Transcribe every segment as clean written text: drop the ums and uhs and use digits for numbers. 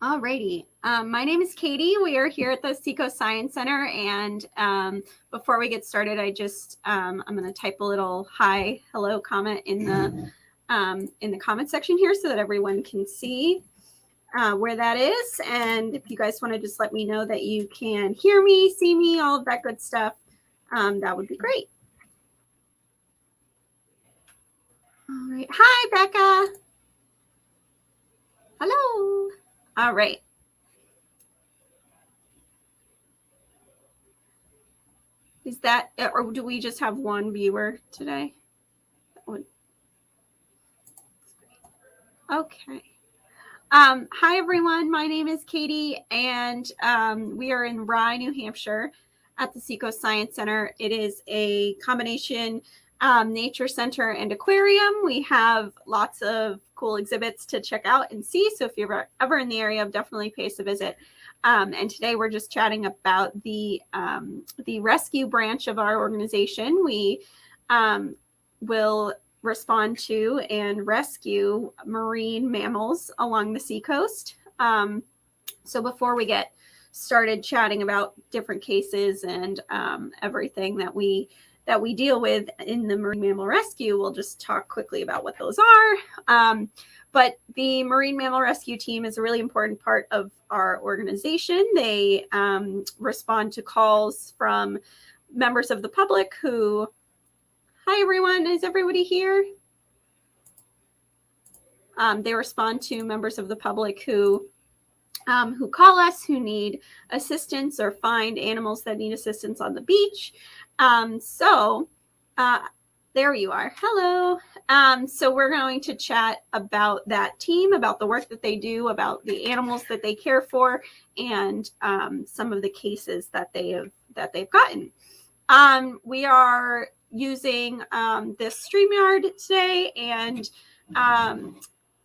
Alrighty. My name is Katie. We are here at the Seco Science Center, and before we get started, I'm going to type a little hi, hello comment in the comment section here so that everyone can see where that is. And if you guys want to just let me know that you can hear me, see me, all of that good stuff, that would be great. All right. Hi, Becca. Hello. All right. Is that, or do we just have one viewer today? Okay. Hi, everyone. My name is Katie, and we are in Rye, New Hampshire at the Seco Science Center. It is a combination nature center and aquarium. We have lots of cool exhibits to check out and see. So if you're ever in the area, definitely pay us a visit. And today we're just chatting about the rescue branch of our organization. We will respond to and rescue marine mammals along the seacoast. So before we get started chatting about different cases and everything that we deal with in the marine mammal rescue, we'll just talk quickly about what those are. But the marine mammal rescue team is a really important part of our organization. They respond to calls from members of the public who, hi everyone, is everybody here? They respond to members of the public who call us, who need assistance or find animals that need assistance on the beach. There you are. Hello. So we're going to chat about that team, about the work that they do, about the animals that they care for, and some of the cases that they've gotten. We are using this StreamYard today, and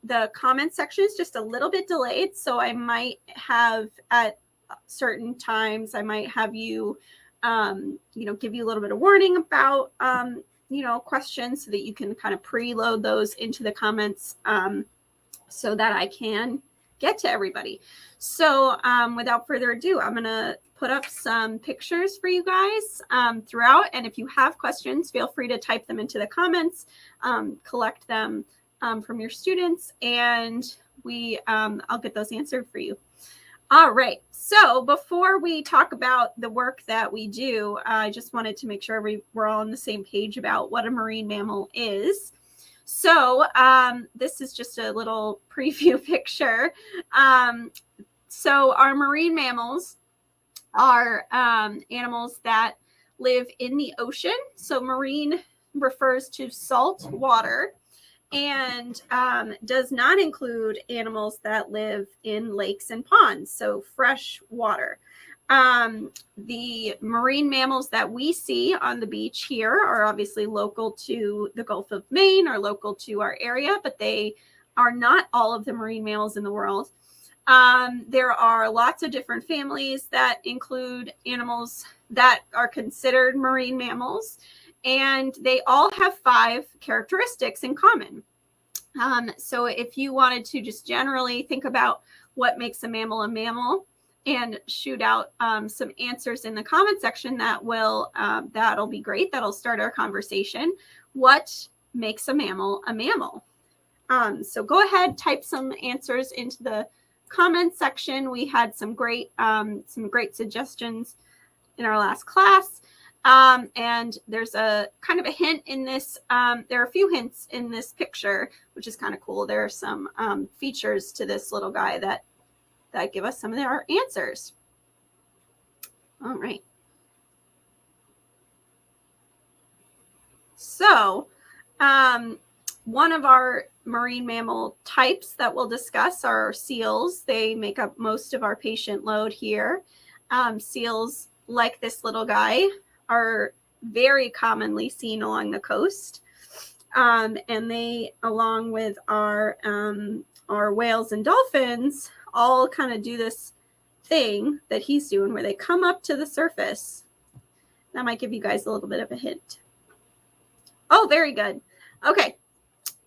the comment section is just a little bit delayed, so I might have at certain times, I might have you, give you a little bit of warning about, questions so that you can kind of preload those into the comments so that I can get to everybody. So without further ado, I'm going to put up some pictures for you guys throughout. And if you have questions, feel free to type them into the comments, collect them from your students, and I'll get those answered for you. All right. So before we talk about the work that we do, I just wanted to make sure we're all on the same page about what a marine mammal is. So this is just a little preview picture. So our marine mammals are animals that live in the ocean. So marine refers to salt water and does not include animals that live in lakes and ponds, so fresh water. The marine mammals that we see on the beach here are obviously local to the Gulf of Maine, or local to our area, but they are not all of the marine mammals in the world. There are lots of different families that include animals that are considered marine mammals, and they all have 5 characteristics in common. So if you wanted to just generally think about what makes a mammal and shoot out some answers in the comment section, that'll be great. That'll start our conversation. What makes a mammal a mammal? So go ahead, type some answers into the comment section. We had some great suggestions in our last class. And there's a kind of a hint in this. There are a few hints in this picture, which is kind of cool. There are some features to this little guy that give us some of our answers. All right. So one of our marine mammal types that we'll discuss are seals. They make up most of our patient load here. Seals, like this little guy, are very commonly seen along the coast. And they, along with our whales and dolphins, all kind of do this thing that he's doing where they come up to the surface. That might give you guys a little bit of a hint. Oh, very good. Okay.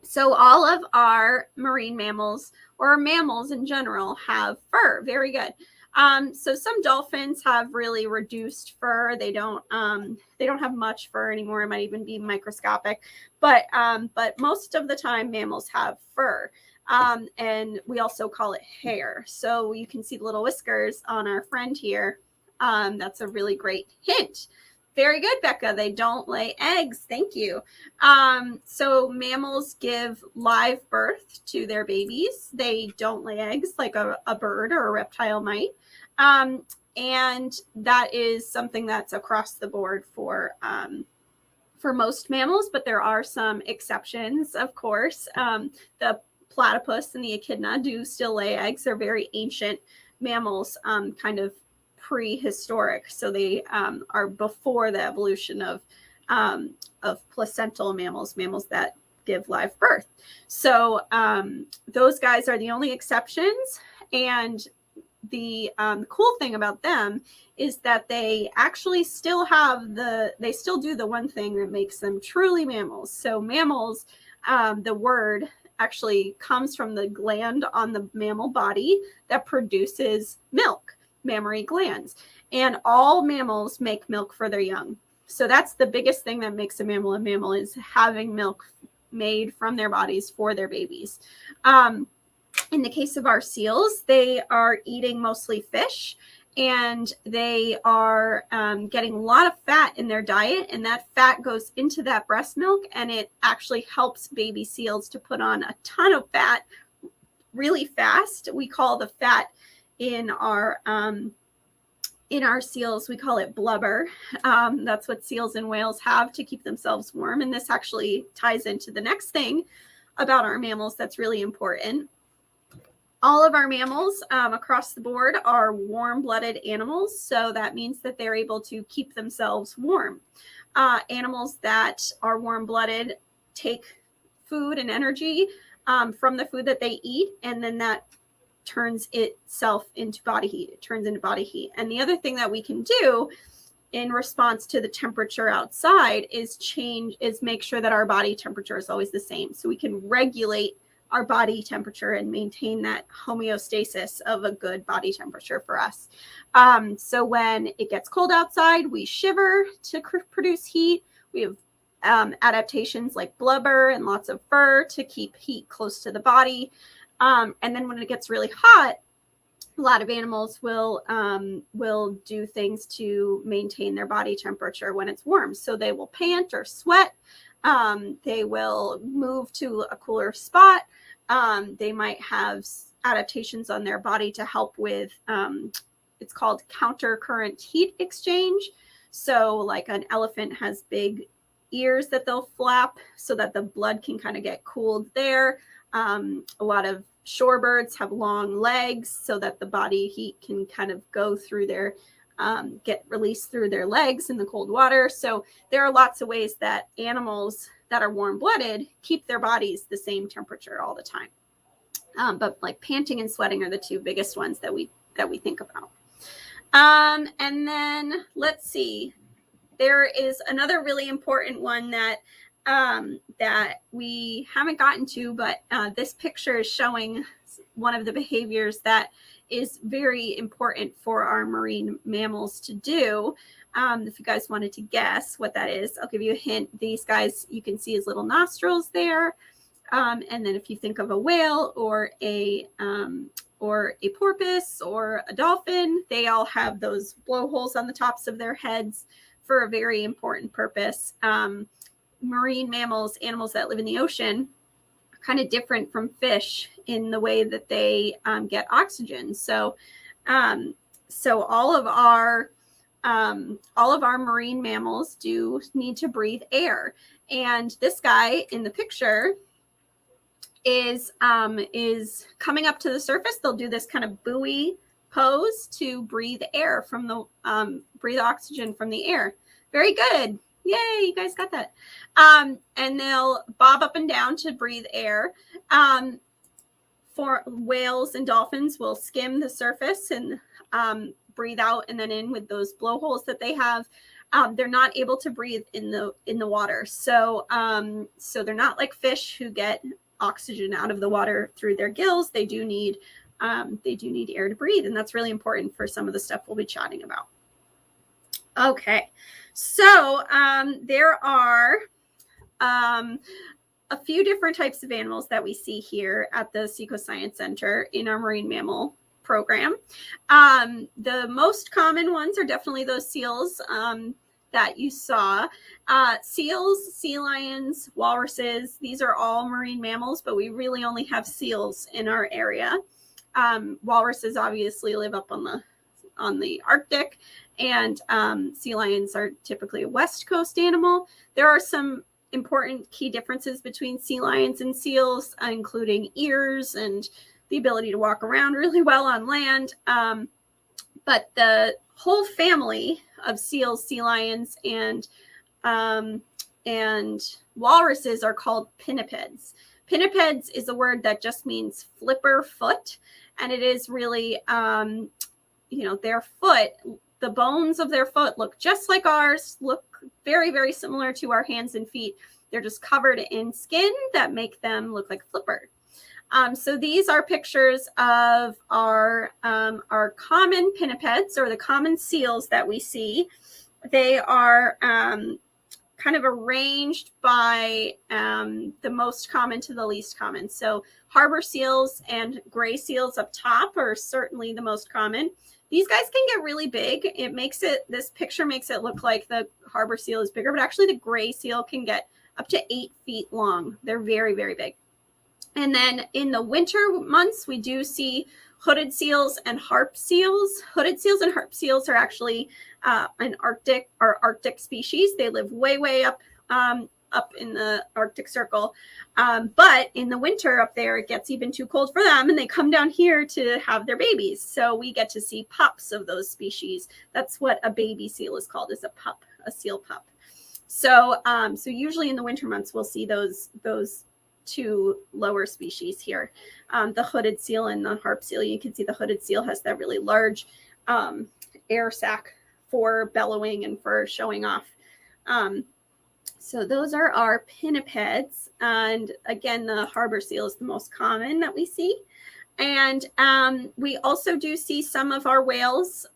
So all of our marine mammals, or mammals in general, have fur. Very good. So some dolphins have really reduced fur. They don't have much fur anymore. It might even be microscopic, but most of the time mammals have fur. And we also call it hair. So you can see the little whiskers on our friend here. That's a really great hint. Very good, Becca. They don't lay eggs. Thank you. So mammals give live birth to their babies. They don't lay eggs like a bird or a reptile might. And that is something that's across the board for most mammals, but there are some exceptions, of course. The platypus and the echidna do still lay eggs. They're very ancient mammals, kind of prehistoric. So they are before the evolution of placental mammals, mammals that give live birth. So those guys are the only exceptions. And the cool thing about them is that they actually still they still do the one thing that makes them truly mammals. So mammals, the word actually comes from the gland on the mammal body that produces milk, mammary glands. And all mammals make milk for their young. So that's the biggest thing that makes a mammal is having milk made from their bodies for their babies. In the case of our seals, they are eating mostly fish, and they are getting a lot of fat in their diet, and that fat goes into that breast milk, and it actually helps baby seals to put on a ton of fat really fast. We call the fat in our seals, we call it blubber. That's what seals and whales have to keep themselves warm, and this actually ties into the next thing about our mammals that's really important. All of our mammals across the board are warm-blooded animals, so that means that they're able to keep themselves warm. Animals that are warm-blooded take food and energy from the food that they eat, and then that turns itself into body heat. It turns into body heat. And the other thing that we can do in response to the temperature outside is make sure that our body temperature is always the same, so we can regulate our body temperature and maintain that homeostasis of a good body temperature for us. So when it gets cold outside, we shiver to produce heat. We have adaptations like blubber and lots of fur to keep heat close to the body. And then when it gets really hot, a lot of animals will do things to maintain their body temperature when it's warm. So they will pant or sweat. They will move to a cooler spot. They might have adaptations on their body to help with, it's called counter-current heat exchange. So like an elephant has big ears that they'll flap so that the blood can kind of get cooled there. A lot of shorebirds have long legs so that the body heat can kind of go through their get released through their legs in the cold water. So there are lots of ways that animals that are warm-blooded keep their bodies the same temperature all the time. But like panting and sweating are the two biggest ones that we think about. And then let's see. There is another really important one that we haven't gotten to, but this picture is showing one of the behaviors that is very important for our marine mammals to do. If you guys wanted to guess what that is, I'll give you a hint. These guys, you can see his little nostrils there. And then if you think of a whale or a porpoise or a dolphin, they all have those blowholes on the tops of their heads for a very important purpose. Marine mammals, animals that live in the ocean, are kind of different from fish in the way that they get oxygen. So all of our marine mammals do need to breathe air. And this guy in the picture is coming up to the surface. They'll do this kind of buoy pose to breathe air from the breathe oxygen from the air. Very good. Yay, you guys got that. And they'll bob up and down to breathe air. For whales and dolphins will skim the surface and breathe out and then in with those blowholes that they have. they're not able to breathe in the water. So so they're not like fish who get oxygen out of the water through their gills. They do need air to breathe, and that's really important for some of the stuff we'll be chatting about. Okay, so there are a few different types of animals that we see here at the Ecoscience Center in our marine mammal program. The most common ones are definitely those seals that you saw. Seals, sea lions, walruses, these are all marine mammals, but we really only have seals in our area. Walruses obviously live up on the Arctic, and sea lions are typically a West Coast animal. There are some important key differences between sea lions and seals, including ears and the ability to walk around really well on land. But the whole family of seals, sea lions, and walruses are called pinnipeds. Pinnipeds is a word that just means flipper foot, and it is really, their foot, the bones of their foot look just like ours, look very, very similar to our hands and feet. They're just covered in skin that make them look like flipper. So these are pictures of our common pinnipeds, or the common seals that we see. They are kind of arranged by the most common to the least common. So harbor seals and gray seals up top are certainly the most common. These guys can get really big. This picture makes it look like the harbor seal is bigger, but actually the gray seal can get up to 8 feet long. They're very, very big. And then in the winter months, we do see hooded seals and harp seals. Hooded seals and harp seals are actually an Arctic species. They live way, way up in the Arctic Circle. But in the winter up there, it gets even too cold for them, and they come down here to have their babies. So we get to see pups of those species. That's what a baby seal is called, is a pup, a seal pup. So so usually in the winter months, we'll see those two lower species here, the hooded seal and the harp seal. You can see the hooded seal has that really large air sac for bellowing and for showing off. So those are our pinnipeds. And again, the harbor seal is the most common that we see. And we also do see some of our whales.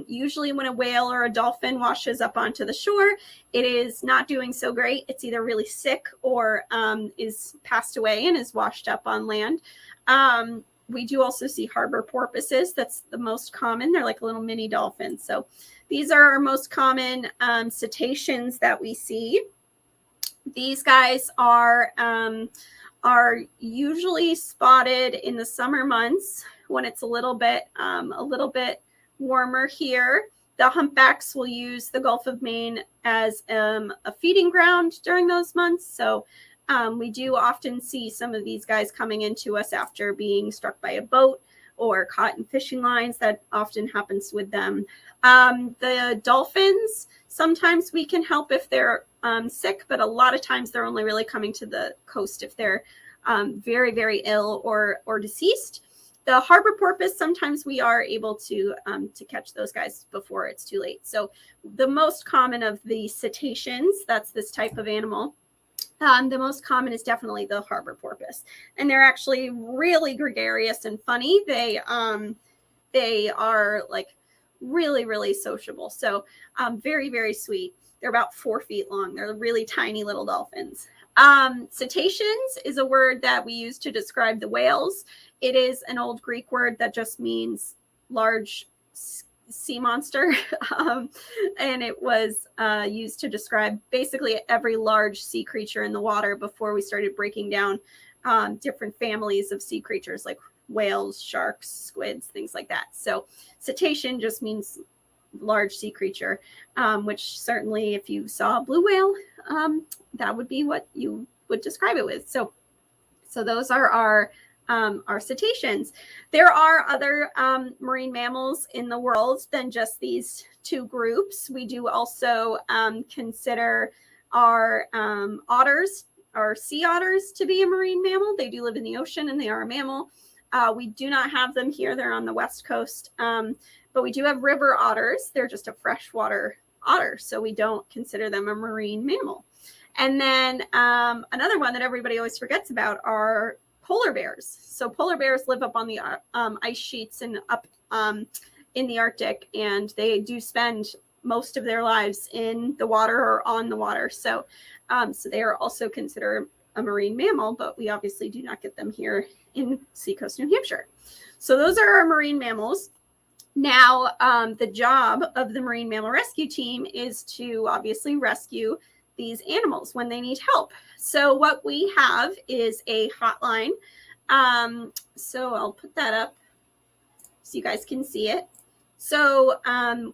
Usually when a whale or a dolphin washes up onto the shore, it is not doing so great. It's either really sick or is passed away and is washed up on land. We do also see harbor porpoises. That's the most common. They're like little mini dolphins. So these are our most common cetaceans that we see. These guys are usually spotted in the summer months when it's a little bit warmer here. The humpbacks will use the Gulf of Maine as a feeding ground during those months. So we do often see some of these guys coming into us after being struck by a boat or caught in fishing lines. That often happens with them. The dolphins, sometimes we can help if they're sick, but a lot of times they're only really coming to the coast if they're very, very ill or deceased. The harbor porpoise, sometimes we are able to catch those guys before it's too late. So the most common of the cetaceans, that's this type of animal, the most common is definitely the harbor porpoise. And they're actually really gregarious and funny. They are like really, really sociable. So very, very sweet. They're about 4 feet long. They're really tiny little dolphins. Cetaceans is a word that we use to describe the whales. It is an old Greek word that just means large sea monster. And it was used to describe basically every large sea creature in the water before we started breaking down different families of sea creatures like whales, sharks, squids, things like that. So cetacean just means large sea creature, which certainly if you saw a blue whale, that would be what you would describe it with. So those are our cetaceans. There are other marine mammals in the world than just these two groups. We do also consider our otters, our sea otters, to be a marine mammal. They do live in the ocean and they are a mammal. We do not have them here. They're on the West Coast. But we do have river otters. They're just a freshwater otter. So we don't consider them a marine mammal. And then another one that everybody always forgets about are polar bears. So polar bears live up on the ice sheets and up in the Arctic, and they do spend most of their lives in the water or on the water. So they are also considered a marine mammal, but we obviously do not get them here in Seacoast, New Hampshire. So those are our marine mammals. Now, the job of the Marine Mammal Rescue Team is to obviously rescue these animals when they need help. So what we have is a hotline. So I'll put that up so you guys can see it. So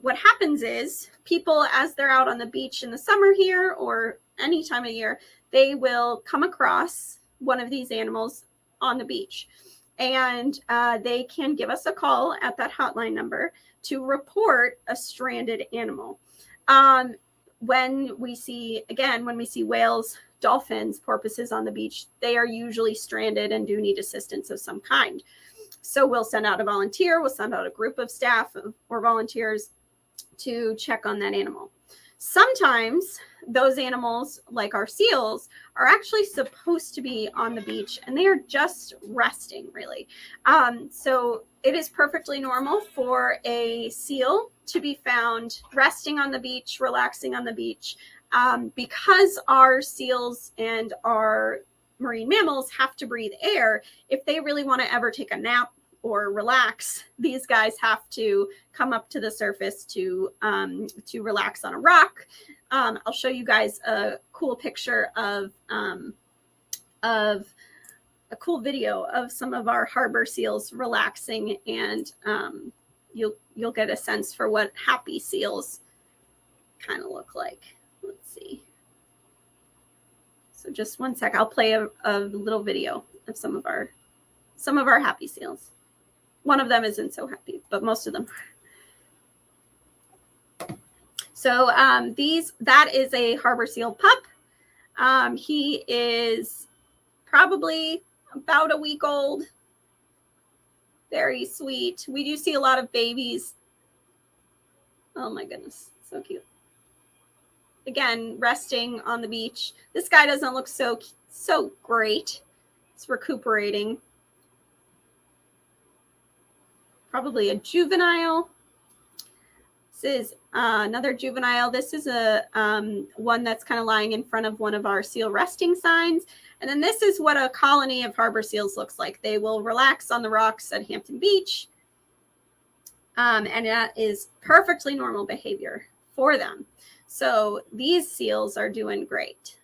what happens is people, as they're out on the beach in the summer here or any time of year, they will come across one of these animals on the beach. And they can give us a call at that hotline number to report a stranded animal. When we see whales, dolphins, porpoises on the beach, they are usually stranded and do need assistance of some kind. So we'll send out a volunteer, we'll send out a group of staff or volunteers to check on that animal. Sometimes those animals, like our seals, are actually supposed to be on the beach and they are just resting, really. So it is perfectly normal for a seal to be found resting on the beach, relaxing on the beach, because our seals and our marine mammals have to breathe air. If they really want to ever take a nap or relax, these guys have to come up to the surface to relax on a rock. I'll show you guys a cool picture of a cool video of some of our harbor seals relaxing, and you'll get a sense for what happy seals kind of look like. Let's see. So just one sec, I'll play a little video of some of our happy seals. One of them isn't so happy, but most of them. So that is a harbor seal pup. He is probably about a week old. Very sweet. We do see a lot of babies. Oh my goodness, so cute. Again, resting on the beach. This guy doesn't look so great. It's recuperating. Probably a juvenile. This is another juvenile. This is a one that's kind of lying in front of one of our seal resting signs. And then this is what a colony of harbor seals looks like. They will relax on the rocks at Hampton Beach. And that is perfectly normal behavior for them. So these seals are doing great.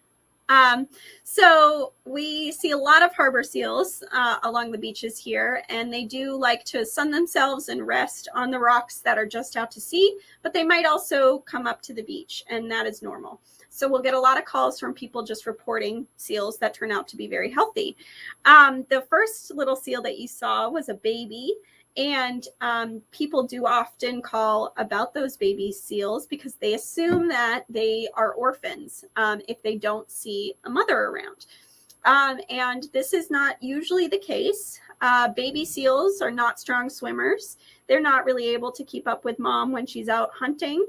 So we see a lot of harbor seals along the beaches here, and they do like to sun themselves and rest on the rocks that are just out to sea, but they might also come up to the beach, and that is normal. So we'll get a lot of calls from people just reporting seals that turn out to be very healthy. The first little seal that you saw was a baby. And people do often call about those baby seals because they assume that they are orphans if they don't see a mother around. And this is not usually the case. Baby seals are not strong swimmers. They're not really able to keep up with mom when she's out hunting.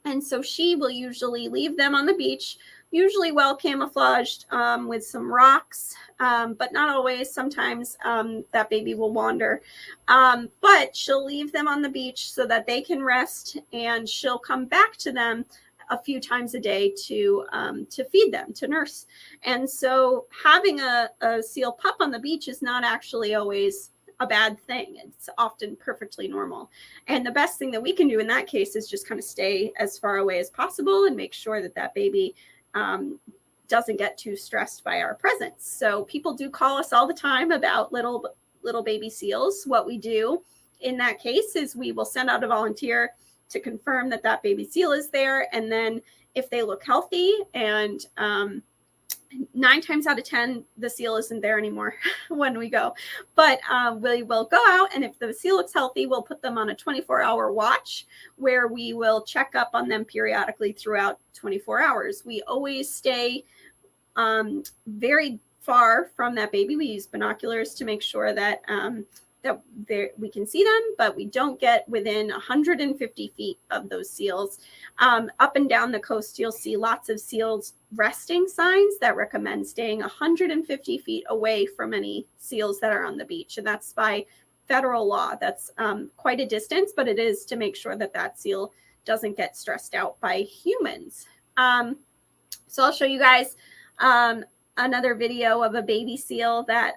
And so she will usually leave them on the beach, usually well camouflaged with some rocks, but not always. Sometimes that baby will wander. But she'll leave them on the beach so that they can rest, and she'll come back to them a few times a day to feed them, to nurse. And so having a seal pup on the beach is not actually always a bad thing. It's often perfectly normal. And the best thing that we can do in that case is just kind of stay as far away as possible and make sure that that baby doesn't get too stressed by our presence. So people do call us all the time about little baby seals. What we do in that case is we will send out a volunteer to confirm that that baby seal is there. And then if they look healthy, and 9 times out of 10, the seal isn't there anymore when we go. But we will go out, and if the seal looks healthy, we'll put them on a 24-hour watch where we will check up on them periodically throughout 24 hours. We always stay very far from that baby. We use binoculars to make sure that that we can see them, but we don't get within 150 feet of those seals. Up and down the coast, you'll see lots of seals resting signs that recommend staying 150 feet away from any seals that are on the beach. And that's by federal law. That's quite a distance, but it is to make sure that that seal doesn't get stressed out by humans. So I'll show you guys another video of a baby seal that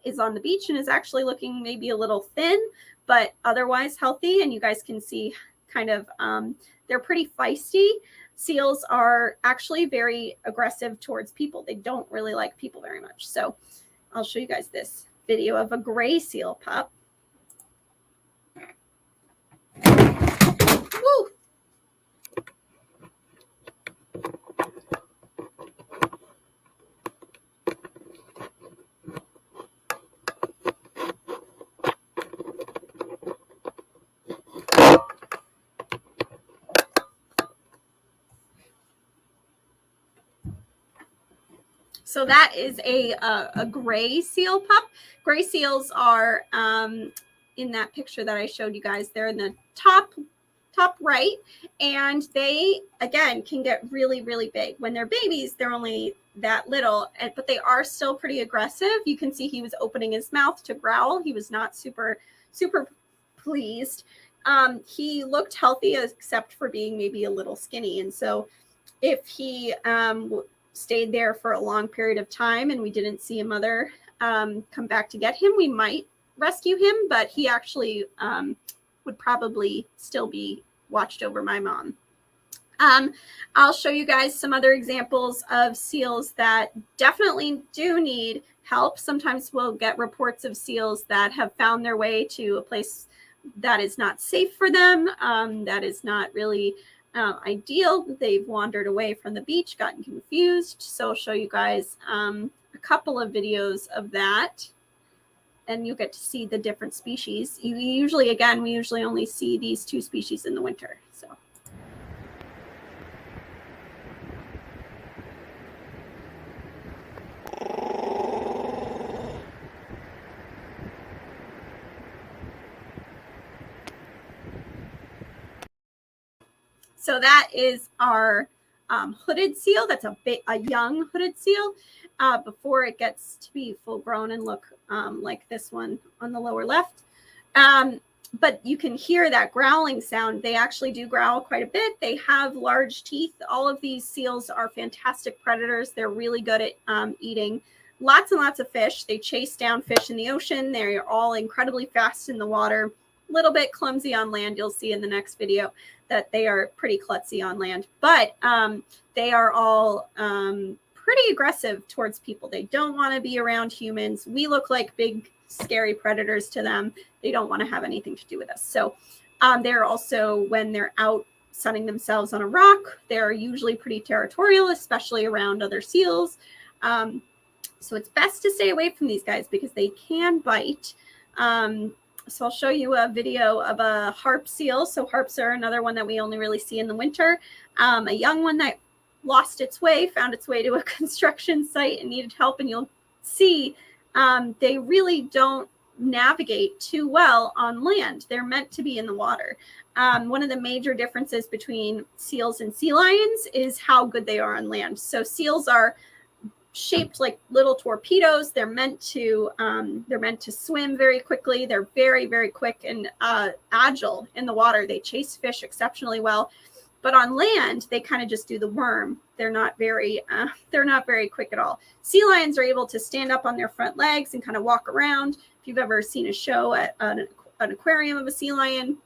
is on the beach and is actually looking maybe a little thin, but otherwise healthy. And you guys can see kind of, they're pretty feisty. Seals are actually very aggressive towards people. They don't really like people very much. So I'll show you guys this video of a gray seal pup. Woo! So that is a gray seal pup. Gray seals are in that picture that I showed you guys. They're in the top right, and they again can get really, really big. When they're babies, they're only that little, but they are still pretty aggressive. You can see he was opening his mouth to growl. He was not super pleased. He looked healthy except for being maybe a little skinny, and so if he stayed there for a long period of time and we didn't see a mother come back to get him, we might rescue him, but he actually would probably still be watched over by mom. I'll show you guys some other examples of seals that definitely do need help. Sometimes we'll get reports of seals that have found their way to a place that is not safe for them, that is not really ideal. They've wandered away from the beach, gotten confused. So I'll show you guys a couple of videos of that, and you'll get to see the different species. We usually only see these two species in the winter. So that is our hooded seal. That's a young hooded seal before it gets to be full grown and look like this one on the lower left. But you can hear that growling sound. They actually do growl quite a bit. They have large teeth. All of these seals are fantastic predators. They're really good at eating lots and lots of fish. They chase down fish in the ocean. They're all incredibly fast in the water, a little bit clumsy on land. You'll see in the next video that they are pretty klutzy on land, but they are all pretty aggressive towards people. They don't want to be around humans. We look like big, scary predators to them. They don't want to have anything to do with us. So they're also, when they're out sunning themselves on a rock, they're usually pretty territorial, especially around other seals. So it's best to stay away from these guys because they can bite. So I'll show you a video of a harp seal. So harps are another one that we only really see in the winter. A young one that lost its way, found its way to a construction site and needed help. And you'll see they really don't navigate too well on land. They're meant to be in the water. One of the major differences between seals and sea lions is how good they are on land. So seals are shaped like little torpedoes. They're meant to swim very quickly. They're very, very quick and agile in the water. They chase fish exceptionally well, but on land they kind of just do the worm. They're not very quick at all. Sea lions are able to stand up on their front legs and kind of walk around. If you've ever seen a show at an aquarium of a sea lion,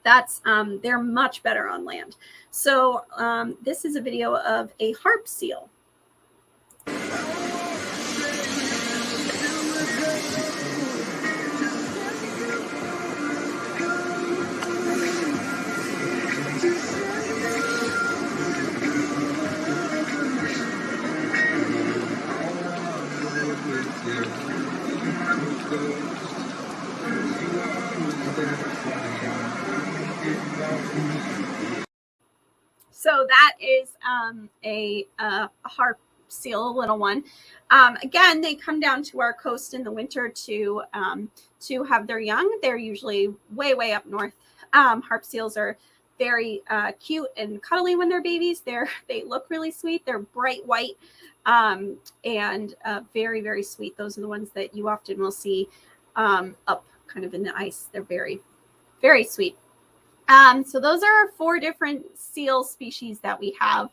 that's they're much better on land. So this is a video of a harp seal. So that is a harp seal, a little one. Again, they come down to our coast in the winter to have their young. They're usually way up north. Harp seals are very cute and cuddly when they're babies. They look really sweet. They're bright white and very sweet. Those are the ones that you often will see up kind of in the ice. They're very sweet. So those are our 4 different seal species that we have.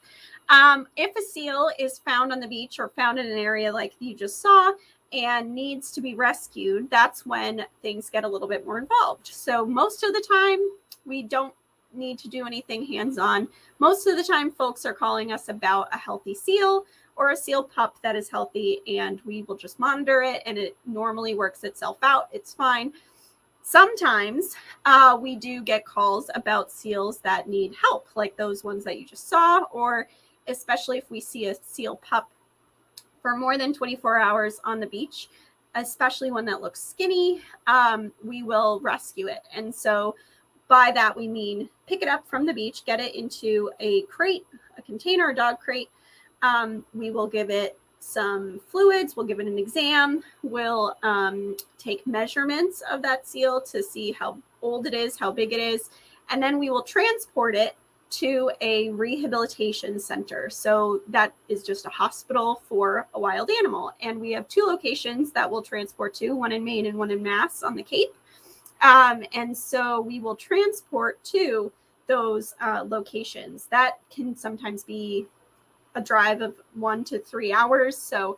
If a seal is found on the beach or found in an area like you just saw and needs to be rescued, that's when things get a little bit more involved. So most of the time, we don't need to do anything hands-on. Most of the time, folks are calling us about a healthy seal or a seal pup that is healthy, and we will just monitor it, and it normally works itself out. It's fine. Sometimes we do get calls about seals that need help, like those ones that you just saw, or especially if we see a seal pup for more than 24 hours on the beach, especially one that looks skinny, we will rescue it. And so by that, we mean pick it up from the beach, get it into a crate, a container, a dog crate. We will give it some fluids. We'll give it an exam. We'll take measurements of that seal to see how old it is, how big it is. And then we will transport it to a rehabilitation center. So that is just a hospital for a wild animal. And we have 2 locations that we'll transport to, one in Maine and one in Mass on the Cape. And so we will transport to those locations. That can sometimes be a drive of 1 to 3 hours. So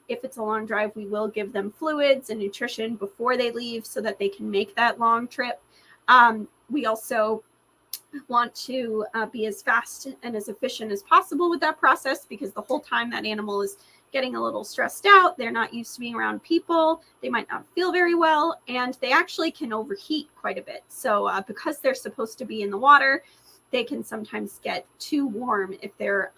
if it's a long drive, we will give them fluids and nutrition before they leave so that they can make that long trip. We also want to be as fast and as efficient as possible with that process, because the whole time that animal is getting a little stressed out, they're not used to being around people, they might not feel very well, and they actually can overheat quite a bit. So because they're supposed to be in the water, they can sometimes get too warm if they're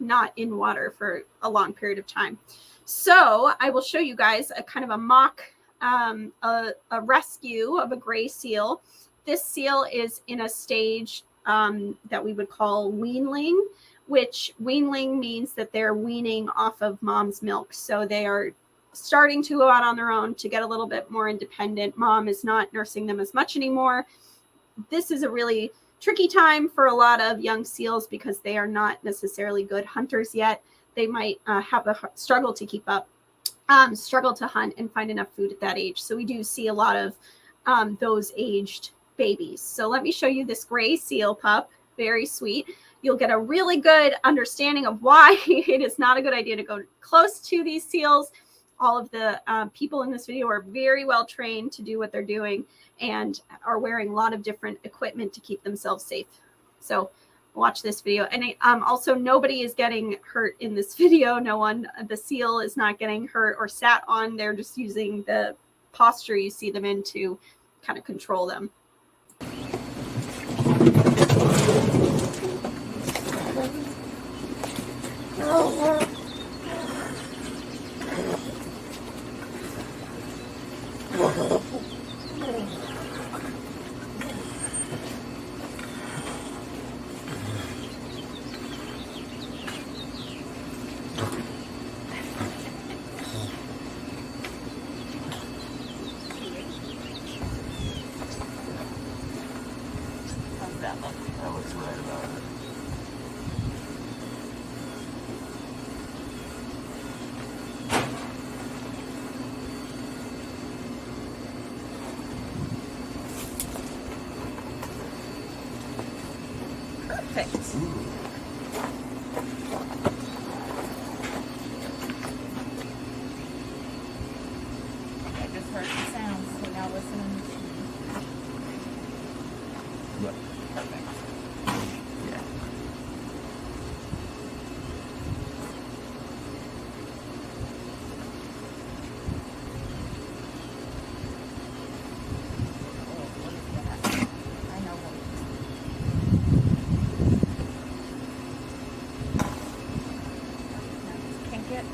not in water for a long period of time. So I will show you guys a kind of a mock a rescue of a gray seal. This seal is in a stage that we would call weanling, which weanling means that they're weaning off of mom's milk. So they are starting to go out on their own to get a little bit more independent. Mom is not nursing them as much anymore. This is a really tricky time for a lot of young seals because they are not necessarily good hunters yet. They might have a struggle to keep up, struggle to hunt and find enough food at that age. So we do see a lot of those aged babies. So let me show you this gray seal pup. Very sweet. You'll get a really good understanding of why it is not a good idea to go close to these seals. All of the people in this video are very well trained to do what they're doing and are wearing a lot of different equipment to keep themselves safe. So watch this video. And also, nobody is getting hurt in this video. No one, the seal is not getting hurt or sat on. They're just using the posture you see them in to kind of control them. That looks right about it. Perfect. I just heard the sounds, so now listening to Yep. perfect. Yeah. Oh, what is that? I know what it is. Kink it.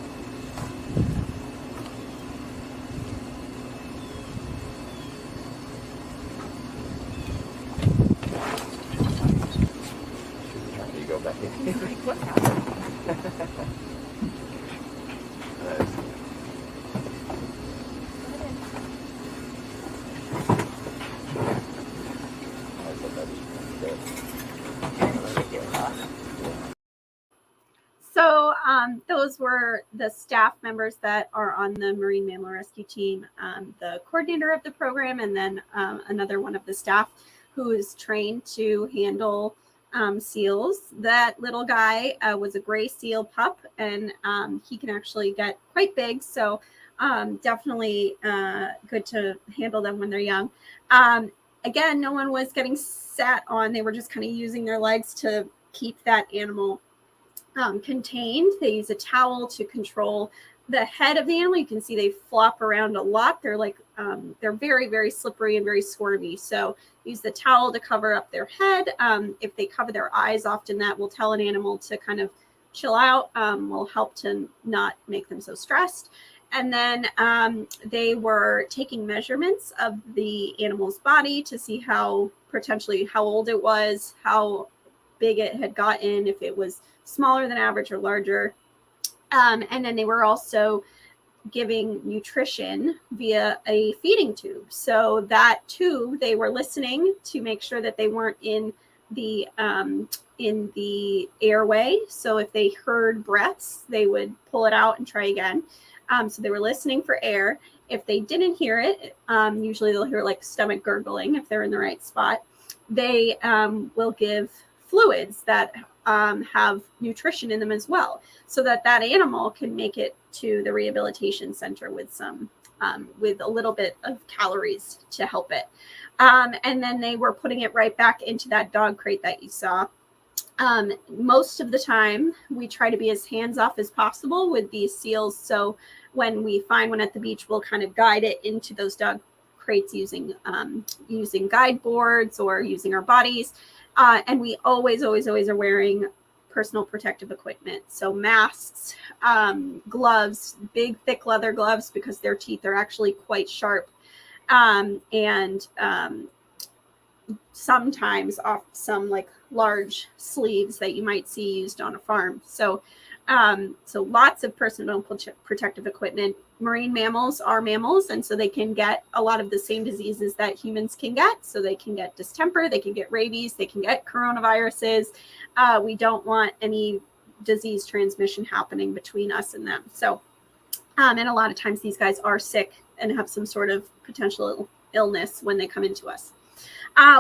those were the staff members that are on the Marine Mammal Rescue Team, the coordinator of the program, and then another one of the staff who is trained to handle seals. That little guy was a gray seal pup, and he can actually get quite big, so definitely good to handle them when they're young. Again, no one was getting sat on. They were just kind of using their legs to keep that animal contained. They use a towel to control the head of the animal. You can see they flop around a lot. They're like they're very, very slippery and very squirmy. So use the towel to cover up their head. If they cover their eyes, often that will tell an animal to kind of chill out, will help to not make them so stressed. And then they were taking measurements of the animal's body to see how old it was, how big it had gotten, if it was smaller than average or larger. And then they were also giving nutrition via a feeding tube. So that tube, they were listening to make sure that they weren't in the airway. So if they heard breaths, they would pull it out and try again. So they were listening for air. If they didn't hear it, usually they'll hear like stomach gurgling if they're in the right spot. They will give fluids that have nutrition in them as well, so that animal can make it to the rehabilitation center with with a little bit of calories to help it. And then they were putting it right back into that dog crate that you saw. Most of the time, we try to be as hands-off as possible with these seals. So when we find one at the beach, we'll kind of guide it into those dog crates using guide boards or using our bodies. And we always are wearing personal protective equipment. So masks, gloves, big, thick leather gloves, because their teeth are actually quite sharp. And sometimes off some like large sleeves that you might see used on a farm. So lots of personal protective equipment. Marine mammals are mammals, and so they can get a lot of the same diseases that humans can get. So they can get distemper, they can get rabies, they can get coronaviruses. We don't want any disease transmission happening between us and them. So, and a lot of times these guys are sick and have some sort of potential illness when they come into us.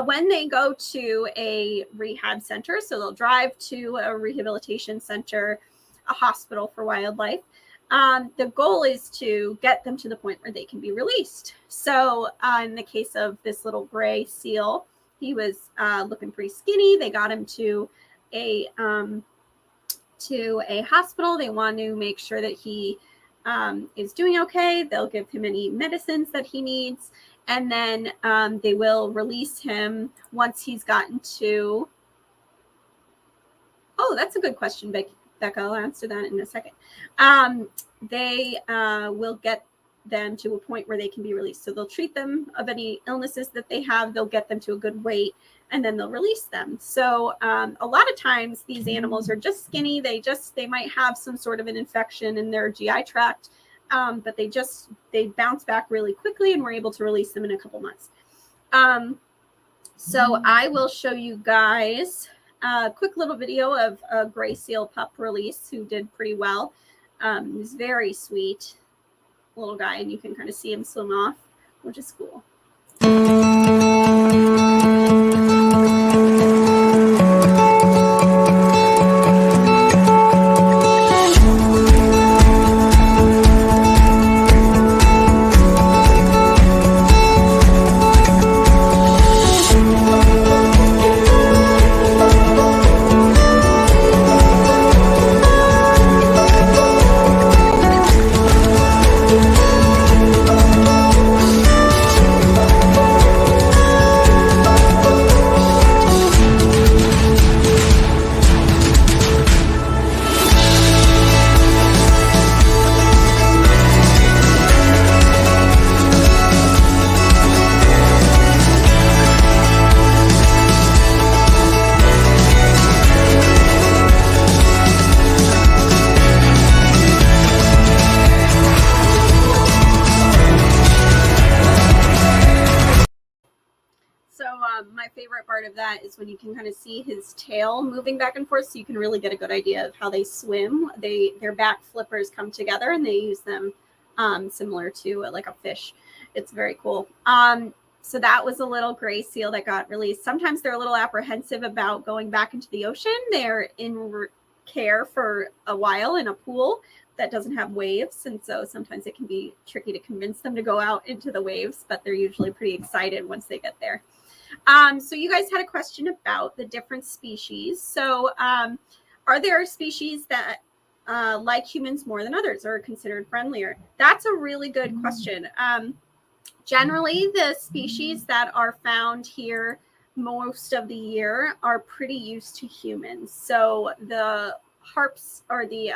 When they go to a rehab center, so they'll drive to a rehabilitation center, a hospital for wildlife, the goal is to get them to the point where they can be released. So in the case of this little gray seal, he was looking pretty skinny. They got him to a hospital. They want to make sure that he is doing okay. They'll give him any medicines that he needs. And then they will release him once he's gotten to... Oh, that's a good question, Becca. I'll answer that in a second. They will get them to a point where they can be released. So they'll treat them of any illnesses that they have. They'll get them to a good weight, and then they'll release them. So a lot of times these animals are just skinny. They might have some sort of an infection in their GI tract. But they bounce back really quickly, and we're able to release them in a couple months. So I will show you guys a quick little video of a gray seal pup release who did pretty well. He's very sweet little guy, and you can kind of see him swim off, which is cool. My favorite part of that is when you can kind of see his tail moving back and forth, so you can really get a good idea of how they swim. Their back flippers come together, and they use them similar to like a fish. It's very cool. So that was a little gray seal that got released. Sometimes they're a little apprehensive about going back into the ocean. They're in care for a while in a pool that doesn't have waves, and so sometimes it can be tricky to convince them to go out into the waves, but they're usually pretty excited once they get there. So you guys had a question about the different species. So are there species that like humans more than others or are considered friendlier? That's a really good question. Generally, the species that are found here most of the year are pretty used to humans. So the harps or the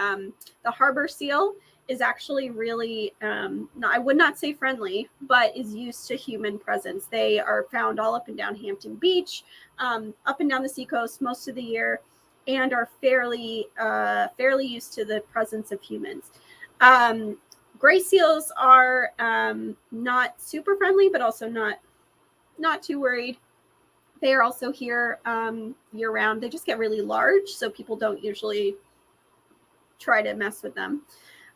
harbor seal is actually really, I would not say friendly, but is used to human presence. They are found all up and down Hampton Beach, up and down the seacoast most of the year, and are fairly used to the presence of humans. Gray seals are not super friendly, but also not too worried. They are also here year round. They just get really large, so people don't usually try to mess with them.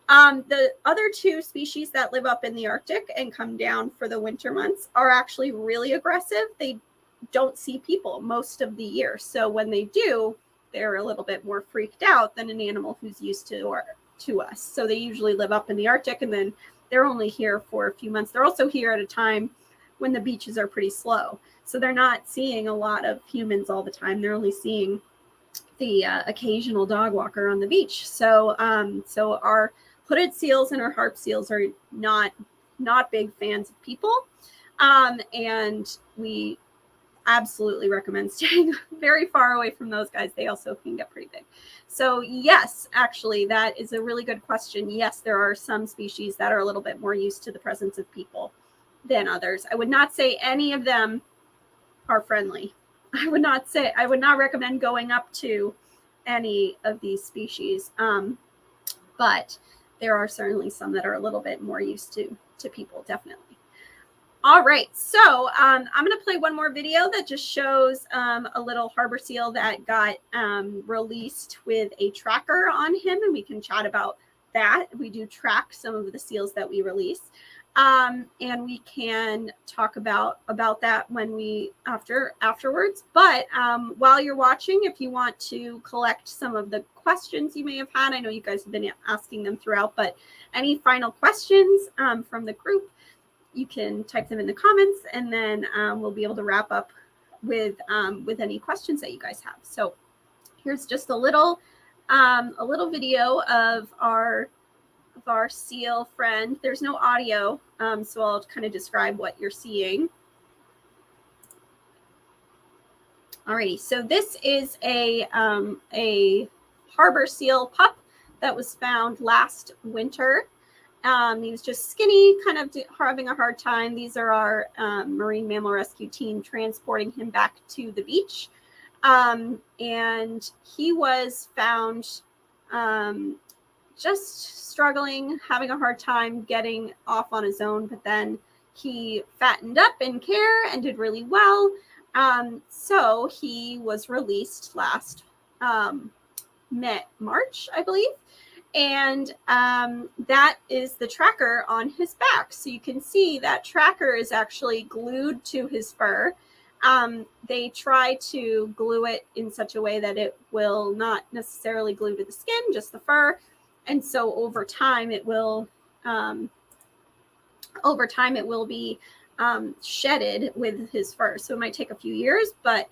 The other two species that live up in the Arctic and come down for the winter months are actually really aggressive. They don't see people most of the year. So when they do, they're a little bit more freaked out than an animal who's used to us. So they usually live up in the Arctic, and then they're only here for a few months. They're also here at a time when the beaches are pretty slow. So they're not seeing a lot of humans all the time. They're only seeing the occasional dog walker on the beach. So our hooded seals and our harp seals are not big fans of people. And we absolutely recommend staying very far away from those guys. They also can get pretty big. So yes, actually, that is a really good question. Yes, there are some species that are a little bit more used to the presence of people than others. I would not say any of them are friendly. I would not recommend going up to any of these species. But there are certainly some that are a little bit more used to people, definitely. All right, so I'm going to play one more video that just shows a little harbor seal that got released with a tracker on him, and we can chat about that. We do track some of the seals that we release, and we can talk about that when we afterwards. But while you're watching, if you want to collect some of the questions you may have had, I know you guys have been asking them throughout, but any final questions from the group, you can type them in the comments, and then we'll be able to wrap up with any questions that you guys have. So here's just a little video of our seal friend. There's no audio, so I'll kind of describe what you're seeing. Alrighty, so this is a harbor seal pup that was found last winter. He was just skinny, kind of having a hard time. These are our marine mammal rescue team transporting him back to the beach. And he was found just struggling, having a hard time getting off on his own, but then he fattened up in care and did really well. So he was released last March, I believe. And that is the tracker on his back. So you can see that tracker is actually glued to his fur. They try to glue it in such a way that it will not necessarily glue to the skin, just the fur. And so over time it will be shedded with his fur. So it might take a few years, but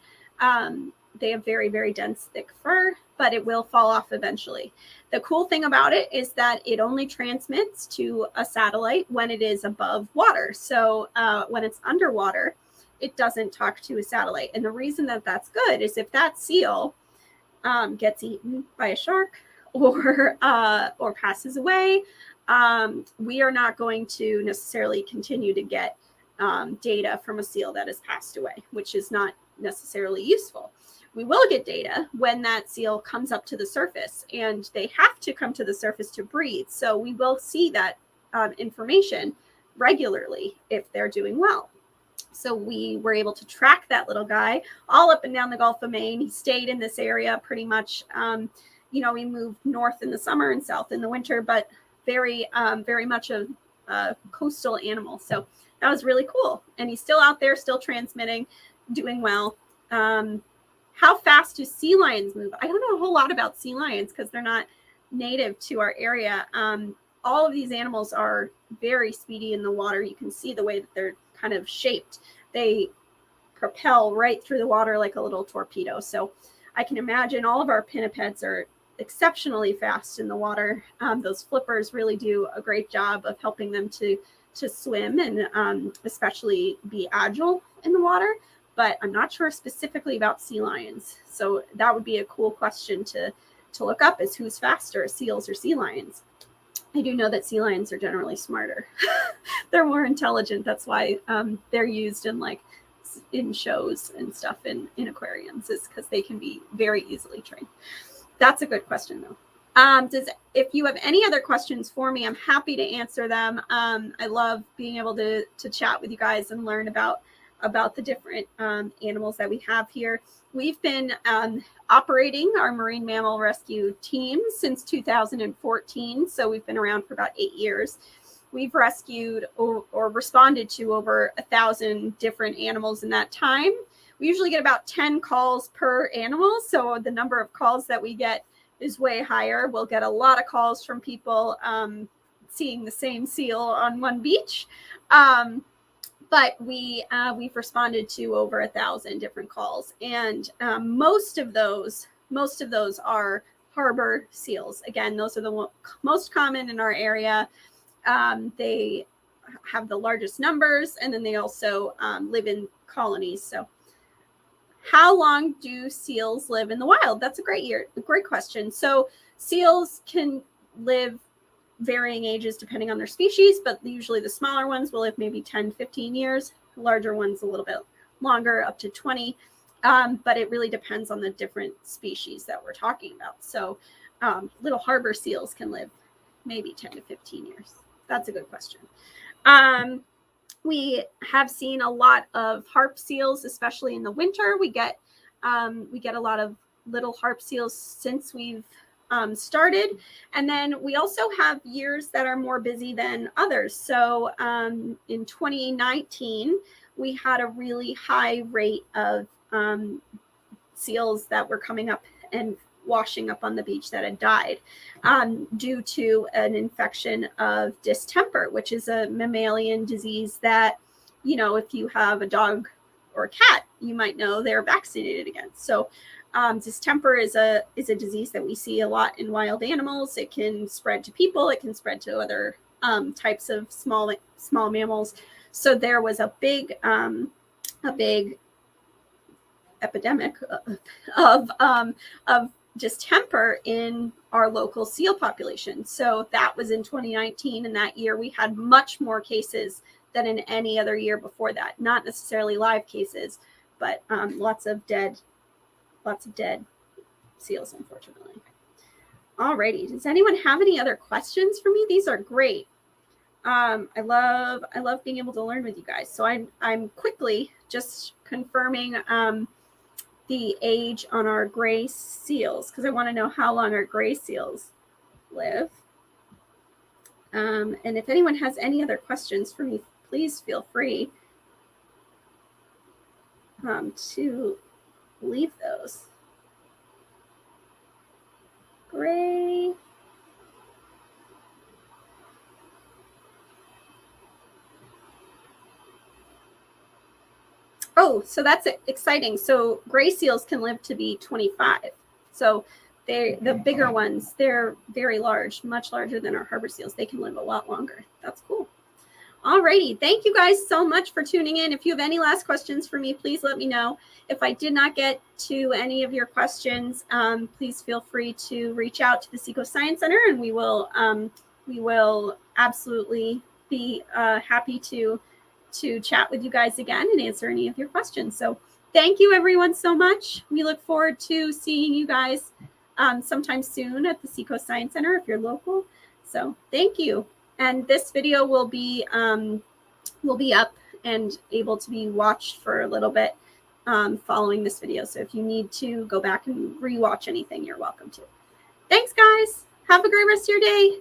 they have very, very dense, thick fur, but it will fall off eventually. The cool thing about it is that it only transmits to a satellite when it is above water. So when it's underwater, it doesn't talk to a satellite. And the reason that that's good is if that seal gets eaten by a shark or passes away, we are not going to necessarily continue to get data from a seal that has passed away, which is not necessarily useful. We will get data when that seal comes up to the surface, and they have to come to the surface to breathe. So we will see that information regularly if they're doing well. So we were able to track that little guy all up and down the Gulf of Maine. He stayed in this area pretty much. We moved north in the summer and south in the winter, but very much a coastal animal. So that was really cool. And he's still out there, still transmitting, doing well. How fast do sea lions move? I don't know a whole lot about sea lions because they're not native to our area. All of these animals are very speedy in the water. You can see the way that they're kind of shaped. They propel right through the water like a little torpedo. So I can imagine all of our pinnipeds are exceptionally fast in the water. Those flippers really do a great job of helping them to swim and especially be agile in the water. But I'm not sure specifically about sea lions. So that would be a cool question to look up, is who's faster, seals or sea lions. I do know that sea lions are generally smarter. They're more intelligent. That's why they're used in shows and stuff in aquariums, is because they can be very easily trained. That's a good question, though. If you have any other questions for me, I'm happy to answer them. I love being able to chat with you guys and learn about the different animals that we have here. We've been operating our marine mammal rescue team since 2014, so we've been around for about 8 years. We've rescued or responded to over 1,000 different animals in that time. We usually get about 10 calls per animal, so the number of calls that we get is way higher. We'll get a lot of calls from people seeing the same seal on one beach. But we've responded to over 1,000 different calls, and most of those are harbor seals. Again, those are the most common in our area. They have the largest numbers, and then they also live in colonies. So, how long do seals live in the wild? That's a great question. So, seals can live varying ages depending on their species, but usually the smaller ones will live maybe 10, 15 years. The larger ones a little bit longer, up to 20. But it really depends on the different species that we're talking about. So little harbor seals can live maybe 10 to 15 years. That's a good question. We have seen a lot of harp seals, especially in the winter. We get a lot of little harp seals since we've started. And then we also have years that are more busy than others. So in 2019, we had a really high rate of seals that were coming up and washing up on the beach that had died due to an infection of distemper, which is a mammalian disease that, if you have a dog or a cat, you might know they're vaccinated against. So distemper is a disease that we see a lot in wild animals. It can spread to people. It can spread to other types of small mammals. So there was a big epidemic of distemper in our local seal population. So that was in 2019, and that year we had much more cases than in any other year before that. Not necessarily live cases, but lots of dead seals, unfortunately. Alrighty, does anyone have any other questions for me? These are great. I love being able to learn with you guys. So I'm quickly just confirming the age on our gray seals, because I want to know how long our gray seals live. And if anyone has any other questions for me, please feel free to leave those. Gray. Oh, so that's exciting. So gray seals can live to be 25. So the bigger ones, they're very large, much larger than our harbor seals. They can live a lot longer. That's cool. Alrighty, thank you guys so much for tuning in. If you have any last questions for me, please let me know. If I did not get to any of your questions, please feel free to reach out to the Seco Science Center, and we will absolutely be happy to chat with you guys again and answer any of your questions. So thank you everyone so much. We look forward to seeing you guys sometime soon at the Seco Science Center if you're local. So thank you. And this video will be up and able to be watched for a little bit following this video. So if you need to go back and rewatch anything, you're welcome to. Thanks, guys. Have a great rest of your day.